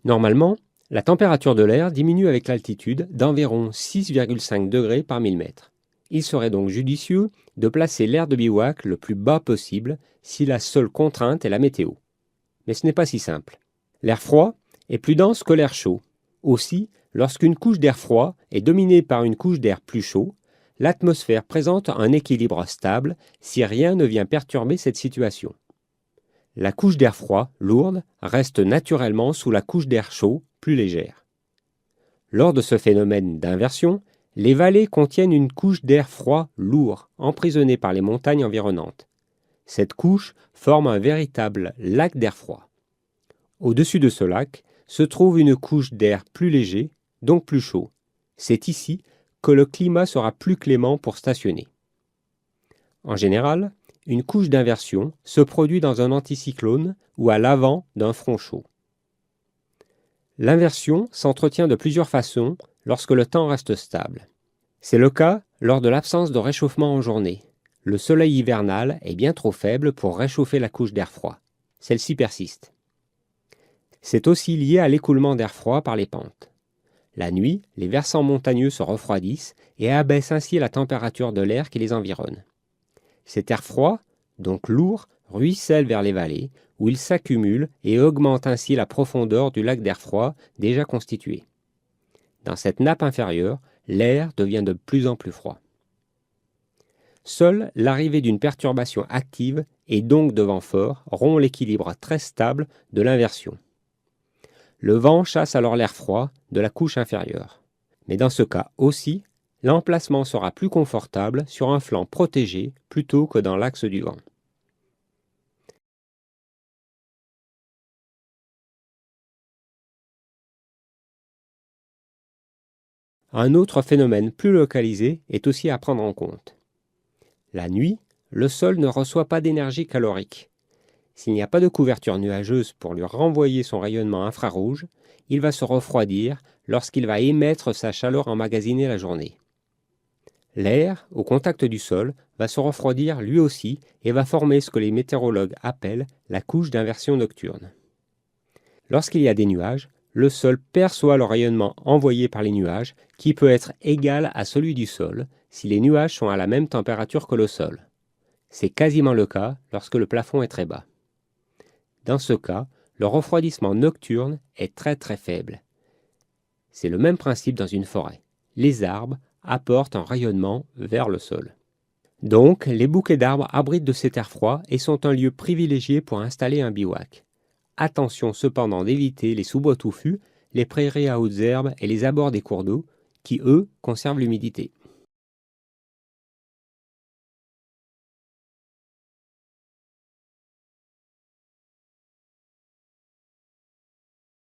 Normalement, la température de l'air diminue avec l'altitude d'environ 6,5 degrés par 1000 mètres. Il serait donc judicieux de placer l'aire de bivouac le plus bas possible si la seule contrainte est la météo. Mais ce n'est pas si simple. L'air froid est plus dense que l'air chaud. Aussi, lorsqu'une couche d'air froid est dominée par une couche d'air plus chaud, l'atmosphère présente un équilibre stable si rien ne vient perturber cette situation. La couche d'air froid, lourde, reste naturellement sous la couche d'air chaud, plus légère. Lors de ce phénomène d'inversion, les vallées contiennent une couche d'air froid lourd, emprisonnée par les montagnes environnantes. Cette couche forme un véritable lac d'air froid. Au-dessus de ce lac se trouve une couche d'air plus léger, donc plus chaud. C'est ici que le climat sera plus clément pour stationner. En général, une couche d'inversion se produit dans un anticyclone ou à l'avant d'un front chaud. L'inversion s'entretient de plusieurs façons lorsque le temps reste stable. C'est le cas lors de l'absence de réchauffement en journée. Le soleil hivernal est bien trop faible pour réchauffer la couche d'air froid. Celle-ci persiste. C'est aussi lié à l'écoulement d'air froid par les pentes. La nuit, les versants montagneux se refroidissent et abaissent ainsi la température de l'air qui les environne. Cet air froid, donc lourd, ruisselle vers les vallées, où il s'accumule et augmente ainsi la profondeur du lac d'air froid déjà constitué. Dans cette nappe inférieure, l'air devient de plus en plus froid. Seule l'arrivée d'une perturbation active et donc de vent fort rompt l'équilibre très stable de l'inversion. Le vent chasse alors l'air froid de la couche inférieure. Mais dans ce cas aussi, l'emplacement sera plus confortable sur un flanc protégé plutôt que dans l'axe du vent. Un autre phénomène plus localisé est aussi à prendre en compte. La nuit, le sol ne reçoit pas d'énergie calorique. S'il n'y a pas de couverture nuageuse pour lui renvoyer son rayonnement infrarouge, il va se refroidir lorsqu'il va émettre sa chaleur emmagasinée la journée. L'air, au contact du sol, va se refroidir lui aussi et va former ce que les météorologues appellent la couche d'inversion nocturne. Lorsqu'il y a des nuages, le sol perçoit le rayonnement envoyé par les nuages qui peut être égal à celui du sol si les nuages sont à la même température que le sol. C'est quasiment le cas lorsque le plafond est très bas. Dans ce cas, le refroidissement nocturne est très très faible. C'est le même principe dans une forêt. Les arbres apportent un rayonnement vers le sol. Donc, les bouquets d'arbres abritent de cet air froid et sont un lieu privilégié pour installer un bivouac. Attention cependant d'éviter les sous-bois touffus, les prairies à hautes herbes et les abords des cours d'eau qui, eux, conservent l'humidité.